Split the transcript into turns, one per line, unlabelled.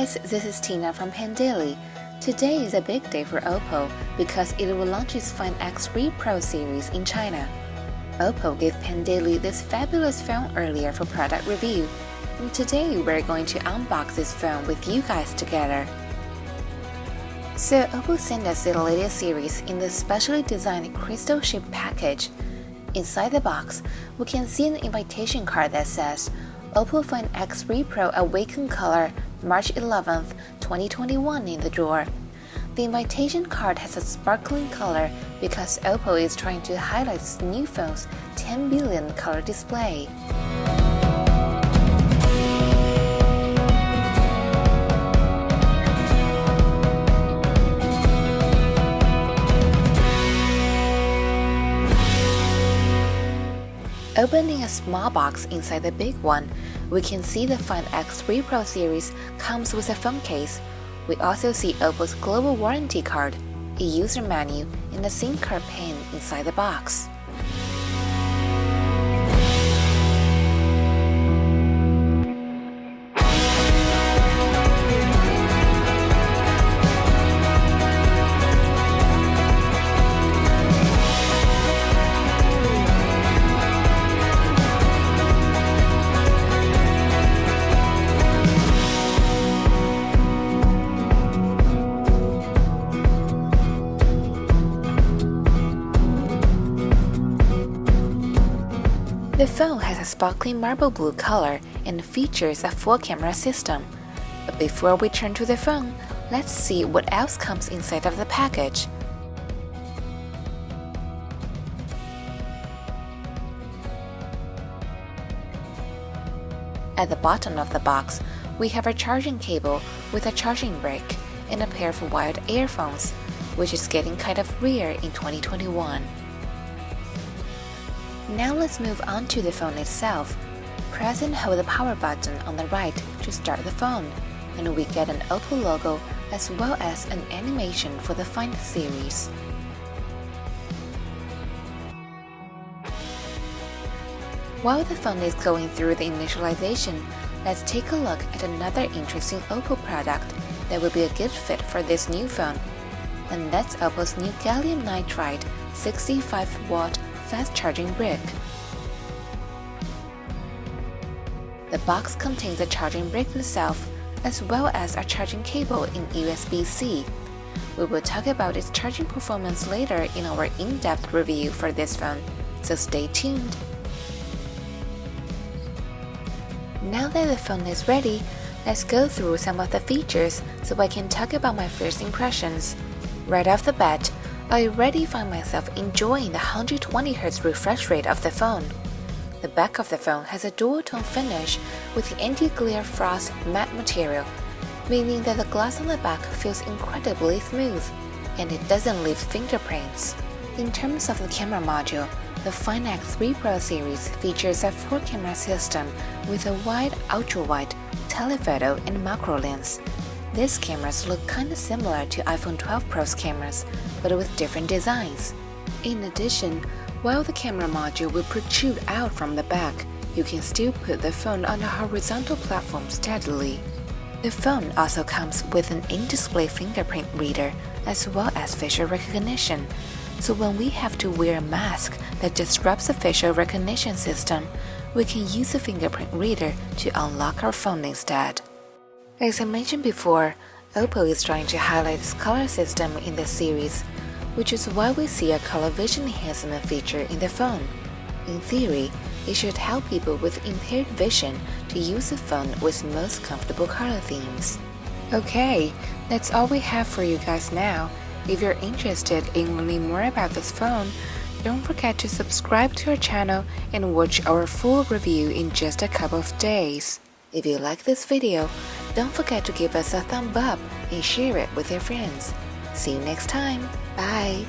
guys, this is Tina from Pan Daily. Today is a big day for OPPO because it will launch its Find X3 Pro series in China. OPPO gave Pan Daily this fabulous phone earlier for product review, and today we're going to unbox this phone with you guys together. So OPPO sent us the latest series in this specially designed crystal-shaped package. Inside the box, we can see an invitation card that says OPPO Find X3 Pro Awaken Color March 11th, 2021 in the drawer. The invitation card has a sparkling color because OPPO is trying to highlight its new phone's 10 billion color display. Opening a small box inside the big one, we can see the Find X3 Pro series comes with a phone case. We also see OPPO's global warranty card, a user manual, and a SIM card pin inside the box. The phone has a sparkling marble blue color and features a full camera system. But before we turn to the phone, let's see what else comes inside of the package. At the bottom of the box, we have a charging cable with a charging brick and a pair of wired earphones, which is getting kind of rare in 2021. Now let's move on to the phone itself. Press and hold the power button on the right to start the phone, and we get an OPPO logo as well as an animation for the Find series. While the phone is going through the initialization, let's take a look at another interesting OPPO product that will be a good fit for this new phone, and that's OPPO's new gallium nitride 65-watt fast charging brick. The box contains a charging brick itself as well as a charging cable in USB-C. We will talk about its charging performance later in our in-depth review for this phone, so stay tuned. Now that the phone is ready, let's go through some of the features so I can talk about my first impressions. Right off the bat, I already find myself enjoying the 120Hz refresh rate of the phone. The back of the phone has a dual-tone finish with the anti-glare frost matte material, meaning that the glass on the back feels incredibly smooth, and it doesn't leave fingerprints. In terms of the camera module, the Find X3 Pro series features a 4-camera system with a wide, ultra-wide, telephoto, and macro lens. These cameras look kinda similar to iPhone 12 Pro's cameras, but with different designs. In addition, while the camera module will protrude out from the back, you can still put the phone on a horizontal platform steadily. The phone also comes with an in-display fingerprint reader as well as facial recognition, so when we have to wear a mask that disrupts the facial recognition system, we can use the fingerprint reader to unlock our phone instead. As I mentioned before, OPPO is trying to highlight its color system in this series, which is why we see a color vision enhancement feature in the phone. In theory, it should help people with impaired vision to use the phone with most comfortable color themes. Okay, that's all we have for you guys now. If you're interested in learning more about this phone, don't forget to subscribe to our channel and watch our full review in just a couple of days. If you like this video, don't forget to give us a thumb up and share it with your friends. See you next time. Bye!